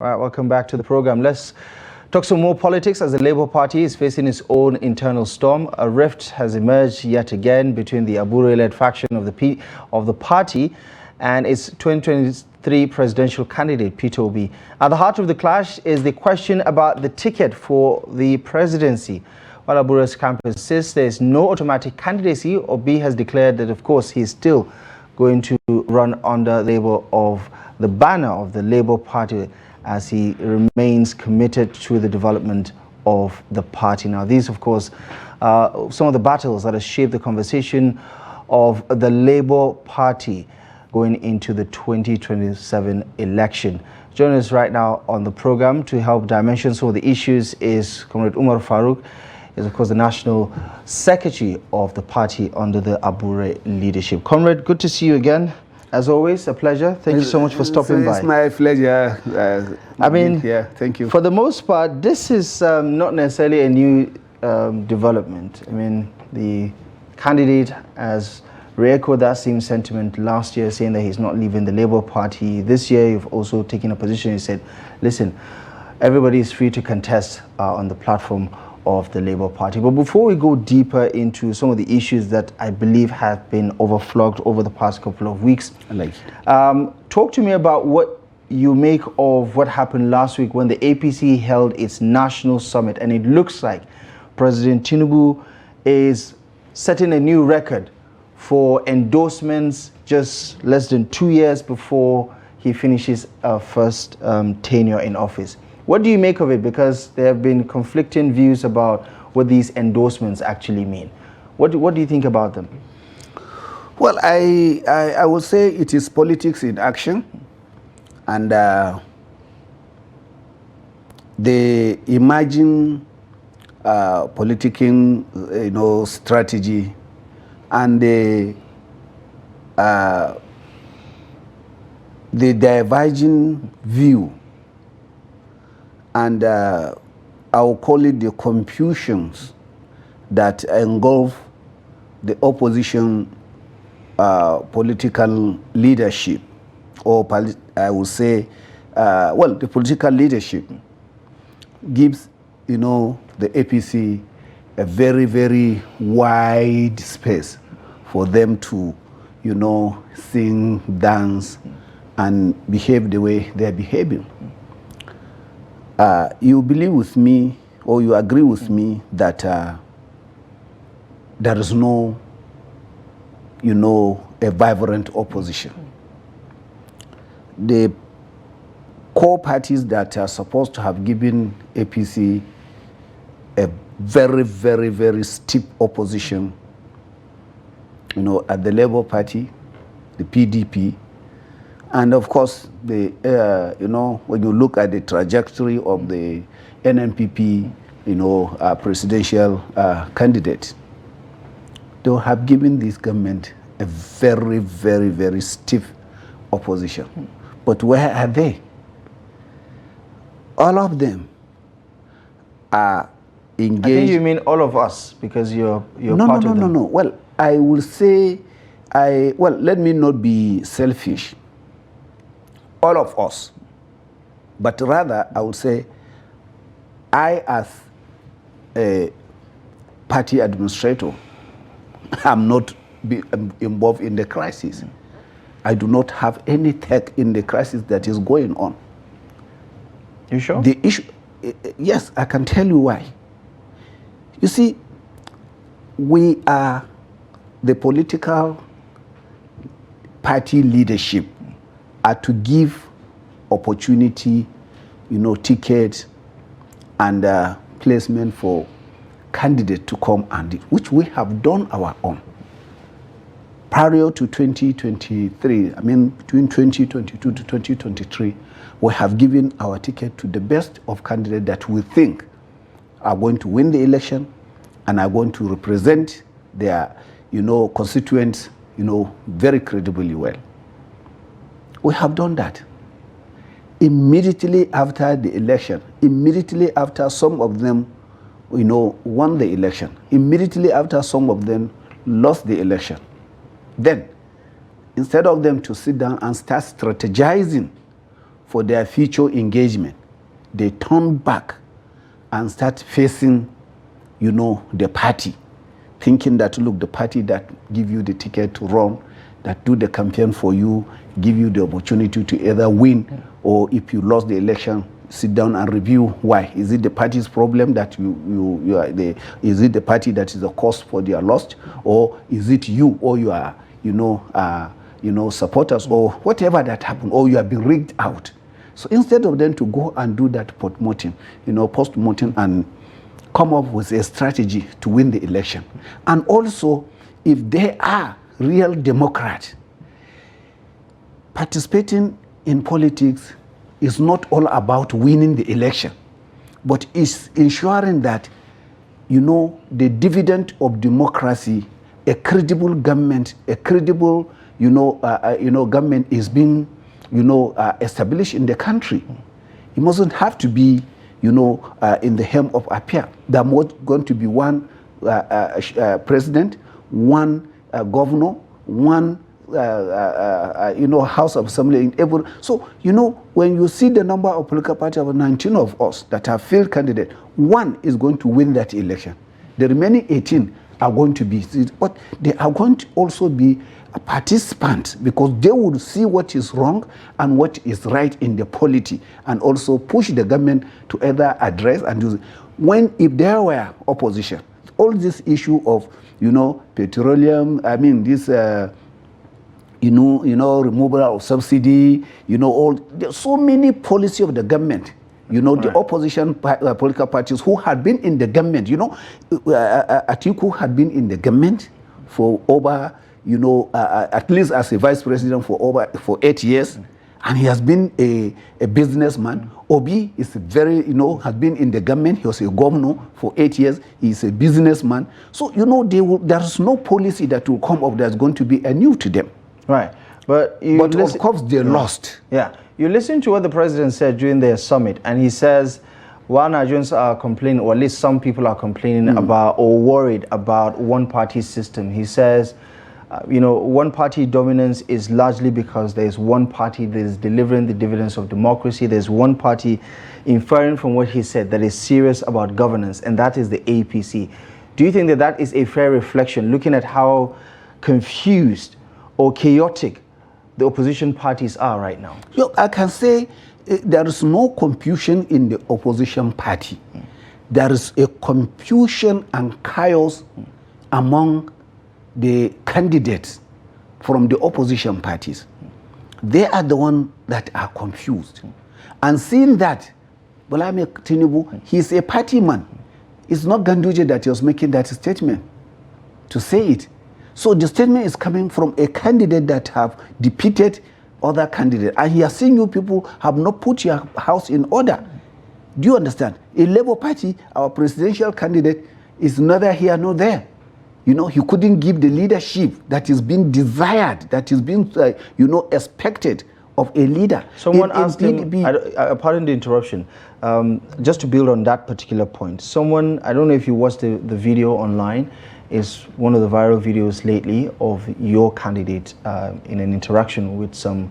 All right, welcome back to the program. Let's talk some more politics as the Labour Party is facing its own internal storm. A rift has emerged yet again between the Abure-led faction of the party and its 2023 presidential candidate, Peter Obi. At the heart of the clash is the question about the ticket for the presidency. While Abure's camp insists there is no automatic candidacy, Obi has declared that, of course, he is still going to run under the banner of the Labour Party, as he remains committed to the development of the party. Now, these, of course, are some of the battles that have shaped the conversation of the Labour Party going into the 2027 election. Joining us right now on the program to help dimension some of the issues is Comrade Umar Farouk, is of course the National Secretary of the party under the Abure leadership. Comrade, good to see you again. As always, a pleasure. Thank you so much for stopping by. It's my pleasure. Thank you. For the most part, this is not necessarily a new development. I mean, the candidate has re-echoed that same sentiment last year, saying that he's not leaving the Labour Party. This year, you've also taken a position. You said, listen, everybody is free to contest on the platform of the Labour Party. But before we go deeper into some of the issues that I believe have been overflogged over the past couple of weeks, talk to me about what you make of what happened last week when the APC held its national summit, and it looks like President Tinubu is setting a new record for endorsements just less than 2 years before he finishes first tenure in office. What do you make of it? Because there have been conflicting views about what these endorsements actually mean. What do you think about them? Well, I would say it is politics in action, and the emerging political, strategy, and the diverging view, and I will call it the confusions that engulf the opposition political leadership, or I would say, the political leadership gives, the APC a very, very wide space for them to, sing, dance, and behave the way they're behaving. You believe with me, or you agree with me, that there is no, a vibrant opposition. The core parties that are supposed to have given APC a very, very, very steep opposition, at the Labour Party, the PDP, and of course, when you look at the trajectory of the NNPP, presidential candidate, they have given this government a very, very, very stiff opposition. But where are they? All of them are engaged. I think you mean all of us, because you're part of them. No. Well, I will say, let me not be selfish. All of us, but rather I would say I, as a party administrator, am not involved in the crisis. I do not have any take in the crisis that is going on. You sure? The issue, yes, I can tell you why. You see, we are the political party leadership are to give opportunity, tickets and placement for candidates to come and which we have done our own. Prior to 2023, between 2022 to 2023, we have given our ticket to the best of candidates that we think are going to win the election and are going to represent their, constituents, very credibly well. We have done that. Immediately after the election, immediately after some of them, won the election, immediately after some of them lost the election, then instead of them to sit down and start strategizing for their future engagement, they turn back and start facing, you know, the party, thinking that, look, the party that give you the ticket to run, that do the campaign for you, give you the opportunity to either win, or if you lost the election, sit down and review why. Is it the party's problem that you are the, is it the party that is the cause for their loss, or is it you or your, you know, supporters, or whatever that happened, or you have been rigged out. So instead of them to go and do that post-mortem, and come up with a strategy to win the election. And also, if they are real Democrats, participating in politics is not all about winning the election, but is ensuring that, you know, the dividend of democracy, a credible government, government is being, established in the country. It mustn't have to be, in the hem of appear. There was going to be one president, one governor, one House of Assembly in every. So, when you see the number of political parties of 19 of us that have failed candidates, one is going to win that election. The remaining 18 are going to be, but they are going to also be participants, because they will see what is wrong and what is right in the polity, and also push the government to either address and do. If there were opposition, all this issue of, petroleum, removal of subsidy, there's so many policy of the government, right. The opposition political parties who had been in the government, Atiku had been in the government for over, at least as a vice president for 8 years, and he has been a businessman. Obi is very, has been in the government. He was a governor for 8 years. He's a businessman. So, there's no policy that will come up that's going to be new to them. Right. But of course, they lost. Yeah. You listen to what the president said during their summit, and he says, while Nigerians are complaining, or at least some people are complaining about or worried about one-party system, he says, one-party dominance is largely because there's one party that is delivering the dividends of democracy. There's one party, inferring from what he said, that is serious about governance, and that is the APC. Do you think that that is a fair reflection, looking at how confused or chaotic the opposition parties are right now? Look, I can say there is no confusion in the opposition party. There is a confusion and chaos among the candidates from the opposition parties. They are the ones that are confused. And seeing that, Bolame Tinubu, he's a party man. It's not Ganduje that was making that statement to say it. So the statement is coming from a candidate that have defeated other candidates. And he has seen you people have not put your house in order. Do you understand? In Labour Party, our presidential candidate is neither here nor there. He couldn't give the leadership that is being desired, that is being, expected of a leader. Someone asked him, pardon the interruption, just to build on that particular point. Someone, I don't know if you watched the video online, is one of the viral videos lately of your candidate in an interaction with some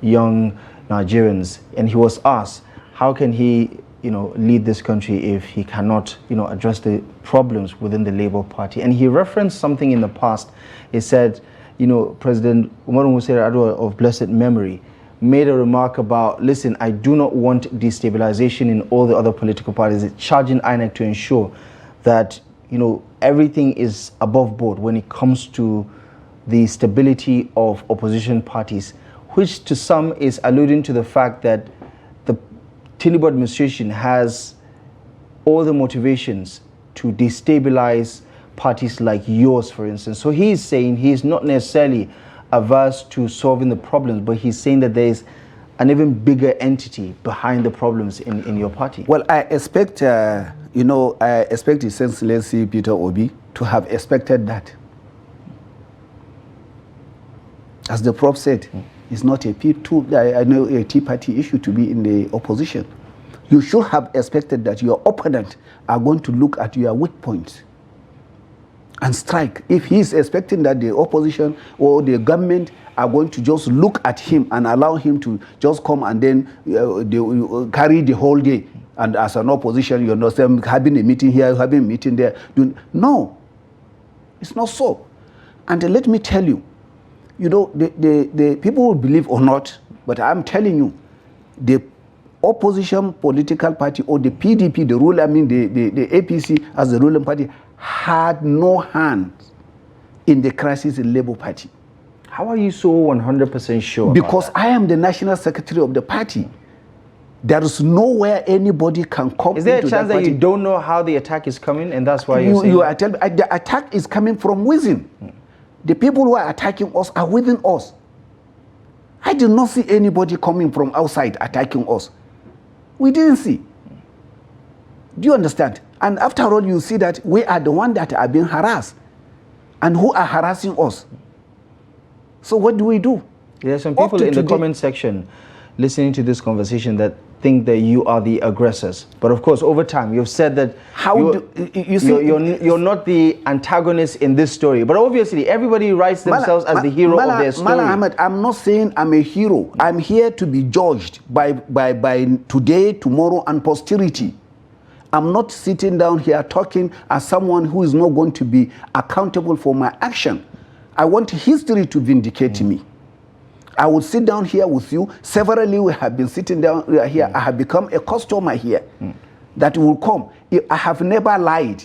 young Nigerians. And he was asked, how can he lead this country if he cannot, address the problems within the Labour Party? And he referenced something in the past. He said, President Umar Farouk of blessed memory made a remark about, listen, I do not want destabilization in all the other political parties, charging INEC to ensure that, everything is above board when it comes to the stability of opposition parties, which to some is alluding to the fact that the Tinubu administration has all the motivations to destabilize parties like yours, for instance. So he is saying he is not necessarily averse to solving the problems, but he's saying that there is an even bigger entity behind the problems in your party. Well, I expect, I expect His Excellency Peter Obi to have expected that. As the Prof said, it's not a Tea Party issue to be in the opposition. You should have expected that your opponent are going to look at your weak points and strike. If he's expecting that the opposition or the government are going to just look at him and allow him to just come and then they carry the whole day, and as an opposition, you're not having a meeting here, having a meeting there. No, it's not so. And let me tell you, the people will believe or not, but I'm telling you, the opposition political party or the PDP, the APC as the ruling party, had no hand in the crisis in Labour Party. How are you so 100% sure? Because I am the national secretary of the party. There is nowhere anybody can come. Is there a chance that you don't know how the attack is coming, and that's why you're saying the attack is coming from within? The people who are attacking us are within us. I did not see anybody coming from outside attacking us. We didn't see. Do you understand? And after all, you see that we are the ones that are being harassed and who are harassing us. So what do we do? There are some people in the comment section listening to this conversation that think that you are the aggressors. But of course, over time, you've said that you're not the antagonist in this story. But obviously, everybody writes themselves as the hero of their story. Ahmed, I'm not saying I'm a hero. I'm here to be judged by today, tomorrow, and posterity. I'm not sitting down here talking as someone who is not going to be accountable for my action. I want history to vindicate me. I would sit down here with you. Severally, we have been sitting down here. I have become a customer here that will come. I have never lied.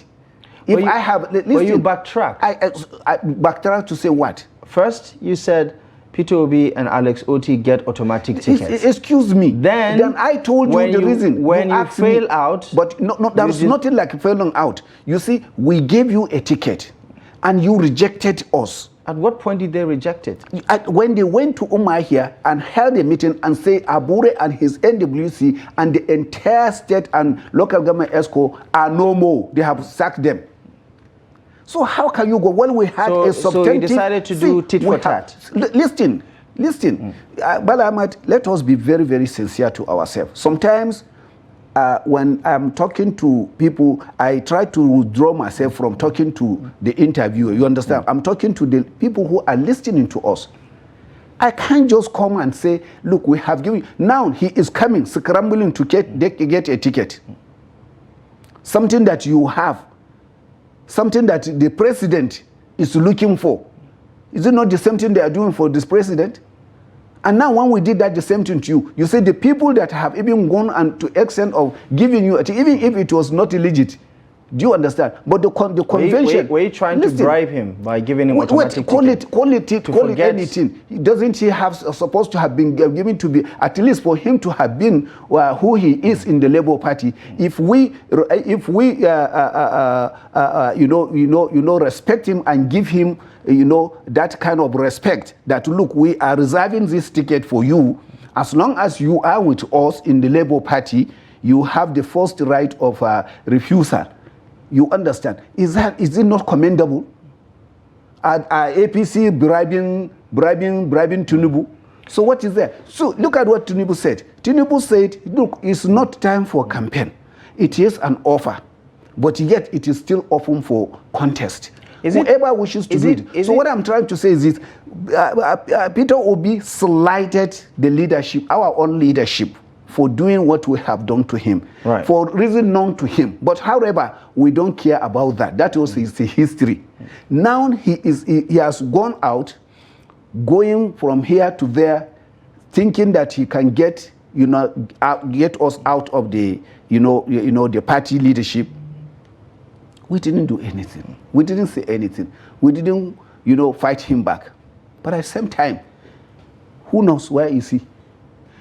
If I have, listen, will you backtrack? I backtrack to say what? First, you said Peter Obi and Alex Oti get automatic tickets. Excuse me. Then I told you the reason. When you fail out. But no, there is nothing like failing out. You see, we gave you a ticket and you rejected us. At what point did they reject it? When they went to Umar here and held a meeting and say Abure and his NWC and the entire state and local government ESCO are no more. They have sacked them. So how can you go? Well, we had a substantive... So you decided to do tit for tat. Listen. Bala Ahmed, let us be very, very sincere to ourselves. Sometimes when I'm talking to people, I try to withdraw myself from talking to the interviewer. You understand? I'm talking to the people who are listening to us. I can't just come and say, look, we have given... Now he is coming, scrambling to get a ticket. Something that you have. Something that the president is looking for. Is it not the same thing they are doing for this president? And now when we did that, the same thing to you, you say the people that have even gone and to extent of giving you, even if it was not illegit, do you understand? But the convention... Were you trying to bribe him by giving him automatic ticket? Call it anything. Doesn't he have supposed to have been given to be, at least for him to have been who he is in the Labour Party? If we respect him and give him that kind of respect, that look, we are reserving this ticket for you. As long as you are with us in the Labour Party, you have the first right of refusal. You understand? Is it not commendable? Are APC bribing tinubu? So what is there? So look at what tinubu said. Tinubu said, look, it's not time for campaign. It is an offer, but yet it is still open for contest. Whoever wishes to do it. So what I'm trying to say is this: Peter Obi slighted the leadership, our own leadership, for doing what we have done to him, for reason known to him. But however, we don't care about that. That was his history. Now he has gone out, going from here to there, thinking that he can get us out of the the party leadership. We didn't do anything. We didn't say anything. We didn't fight him back. But at the same time, who knows where is he?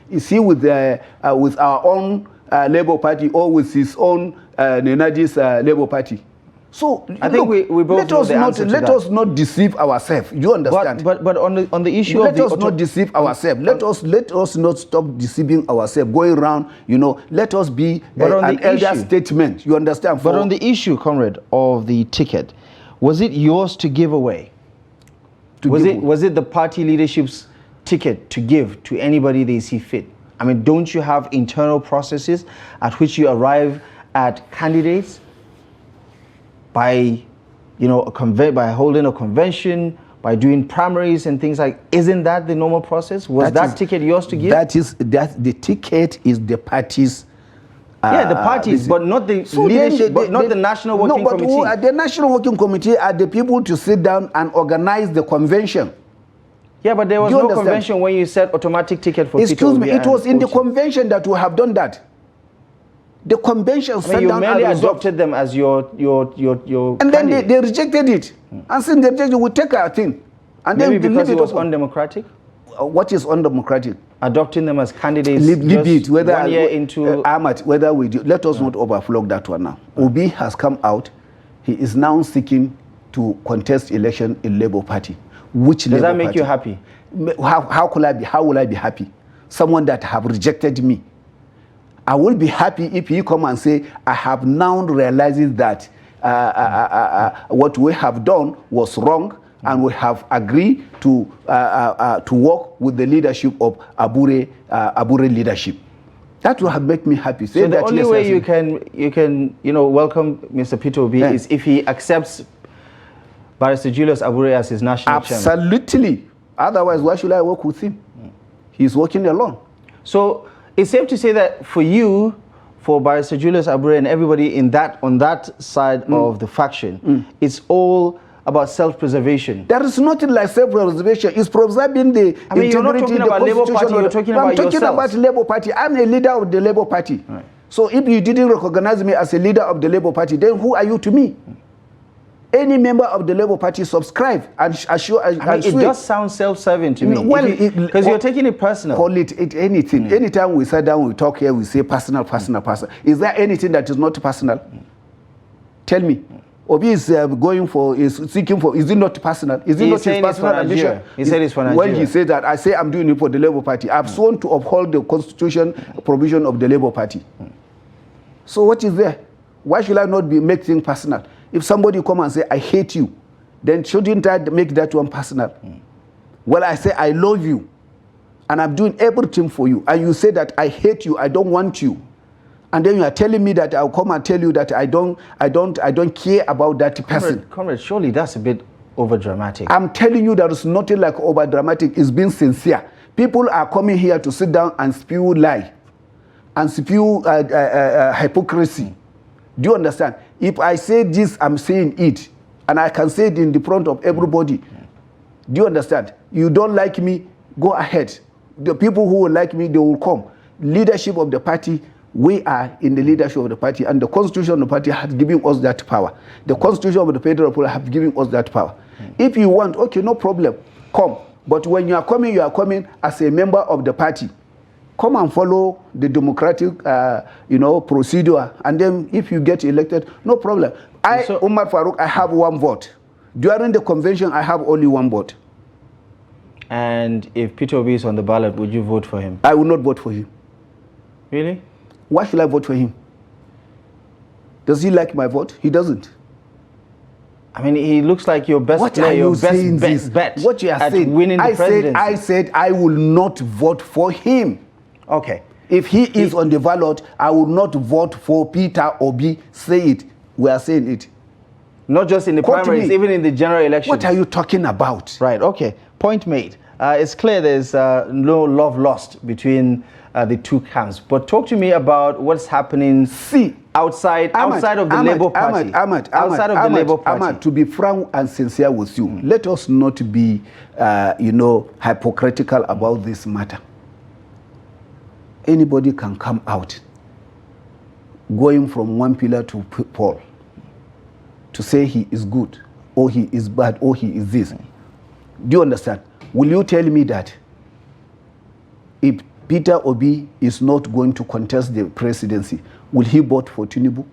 Is he with our own Labour Party or with his own Nenaji's Labour Party? So I think we both know the answer to that. Let us not deceive ourselves. You understand? But on the issue let us not deceive ourselves. Let us not stop deceiving ourselves. Going around, let us be an elder statesman. You understand? But on the issue, comrade, of the ticket, was it yours to give away? Was it the party leadership's ticket to give to anybody they see fit? I mean, don't you have internal processes at which you arrive at candidates by, you know, by holding a convention, by doing primaries and things like, isn't that the normal process? Was that ticket yours to give? The ticket is the party's. Yeah, the parties, but not the leadership, but not the National Working Committee. No, but the National Working Committee are the people to sit down and organize the convention. Yeah, but there was no convention when you said automatic ticket for Peter Excuse me, it was in the convention that we have done that. The convention sat down and you merely adopted them as your and then they rejected it. And since they rejected it, we take our thing. And maybe then because it was undemocratic? What is undemocratic? Adopting them as candidates Leave it, whether 1 year into... Ahmad, whether we do, let us not overflow that one now. Obi has come out. He is now seeking to contest election in Labour Party. Which Does that make you happy? How will I be happy? Someone that have rejected me. I will be happy if he come and say, I have now realized that what we have done was wrong, and we have agreed to work with the leadership of Abure leadership. That will have made me happy. So the only way you can welcome Mr. Peter Obi is if he accepts Barrister Julius Abure as his national chairman. Absolutely. Otherwise, why should I work with him? He's working alone. So it's safe to say that for you, for Barrister Julius Abure and everybody on that side of the faction, it's all about self-preservation. There is nothing like self-preservation. It's preserving the integrity, you're not talking about Labour Party, you're talking about yourself. I'm talking about Labour Party. I'm a leader of the Labour Party. Right. So if you didn't recognize me as a leader of the Labour Party, then who are you to me? Any member of the Labour Party subscribe and assure. It does sound self-serving to me. Well, because you're taking it personal. Call it anything. Anytime we sit down, we talk here, we say personal. Is there anything that is not personal? Tell me. Obi is seeking for, is it not personal? Is it not his personal ambition? He said it's for Nigeria. When he said that, I say I'm doing it for the Labour Party. I've sworn to uphold the constitution provision of the Labour Party. So what is there? Why should I not make things personal? If somebody come and say, I hate you, then shouldn't I make that one personal? Well, I say, I love you, and I'm doing everything for you. And you say that I hate you, I don't want you. And then you are telling me that I'll come and tell you that I don't care about that person. Comrade, surely that's a bit over dramatic. I'm telling you there is nothing like over dramatic. It's being sincere. People are coming here to sit down and spew lie and spew hypocrisy. Do you understand? If I say this, I'm saying it. And I can say it in the front of everybody. Do you understand? You don't like me, go ahead. The people who will like me, they will come. Leadership of the party, we are in the leadership of the party, and the constitution of the party has given us that power. The constitution of the Federal Republic has given us that power. If you want, okay, no problem, come. But when you are coming as a member of the party. Come and follow the democratic, procedure, and then if you get elected, no problem. Umar Farouk, I have 1 vote. During the convention, I have only 1 vote. And if Peter Obi is on the ballot, would you vote for him? I will not vote for him. Really? Why should I vote for him? Does he like my vote? He doesn't. I mean, he looks like your best player, your best bet what you are at saying? winning the presidency. I said I will not vote for him. Okay. If he is on the ballot, I will not vote for Peter Obi. Say it. We are saying it. Not just in the primaries, even in the general election. What are you talking about? Right, okay. Point made. It's clear there's no love lost between the two camps. But talk to me about what's happening outside of the Labour Party. Outside of the Labour Party. Ahmad, to be frank and sincere with you, let us not be, hypocritical about this matter. Anybody can come out, going from one pillar to pole, to say he is good, or he is bad, or he is this. Do you understand? Will you tell me that if Peter Obi is not going to contest the presidency, will he vote for Tinubu?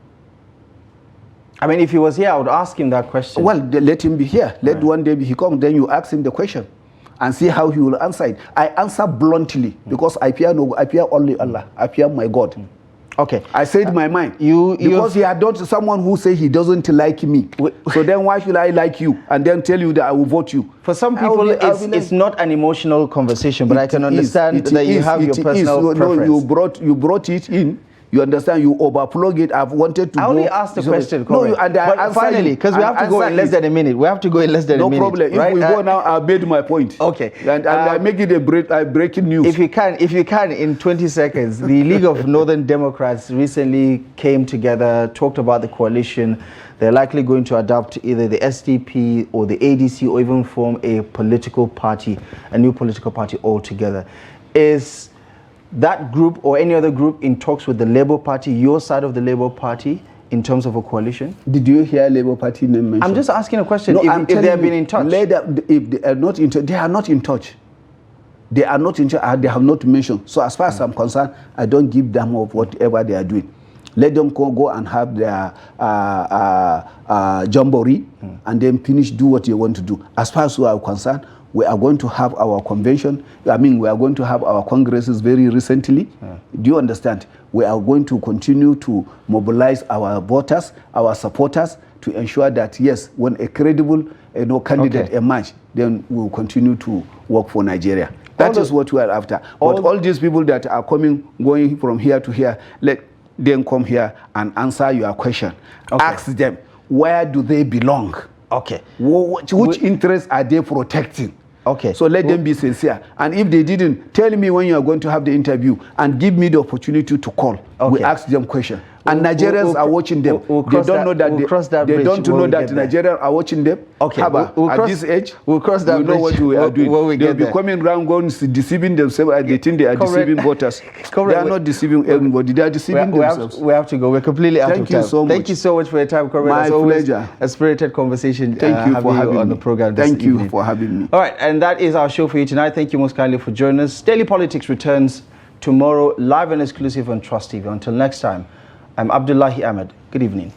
I mean, if he was here, I would ask him that question. Well, let him be here. Let one day he come, then you ask him the question and see how he will answer it. I answer bluntly because I fear only Allah. I fear my God. Okay. I said my mind. Because he had done to someone who say he doesn't like me. So then why should I like you and then tell you that I will vote you? For some people, it's not an emotional conversation, but I can understand that you have your personal preference. No, you brought it in. You understand? You overplug it. I've wanted to I only asked the question. No, but finally, because we have to go in less than a minute. We have to go in less than a minute. No problem. If we go now, I made my point. Okay. And I make it a breaking news. If you can, in 20 seconds, the League of Northern Democrats recently came together, talked about the coalition. They're likely going to adopt either the SDP or the ADC or even form a political party, a new political party altogether. Is that group or any other group in talks with the Labour Party, your side of the Labour Party, in terms of a coalition? Did you hear Labour Party name mentioned? I'm just asking a question. No, if they have been in touch. If they are not in touch, they are not in touch. They are not in touch. They have not mentioned. So as far as I'm concerned, I don't give them up whatever they are doing. Let them go and have their jamboree and then finish, do what they want to do. As far as we are concerned, we are going to have our convention. I mean, we are going to have our congresses very recently. Do you understand? We are going to continue to mobilize our voters, our supporters, to ensure that, yes, when a credible candidate emerges, then we will continue to work for Nigeria. That is what we are after. But all these people that are going from here to here, let them come here and answer your question. Ask them, where do they belong? Okay. Which interests are they protecting? Okay. So let them be sincere. And if they didn't, tell me when you are going to have the interview and give me the opportunity to call. Okay. We ask them questions. And Nigerians are watching them. They don't know that they don't know that Nigerians are watching them. Okay. At this age, we'll cross that bridge. Know what we are doing. They'll be coming around, going, deceiving themselves, and they think they are deceiving voters. They are not deceiving everybody. They are deceiving themselves. We have to go. We're completely out of time. Thank you so much. Thank you so much for your time, Comrade. My pleasure. A spirited conversation. Thank you for having me on the program. Thank you for having me. All right, and that is our show for you tonight. Thank you most kindly for joining us. Daily Politics returns tomorrow, live and exclusive on Trust TV. Until next time, I'm Abdullahi Ahmed. Good evening.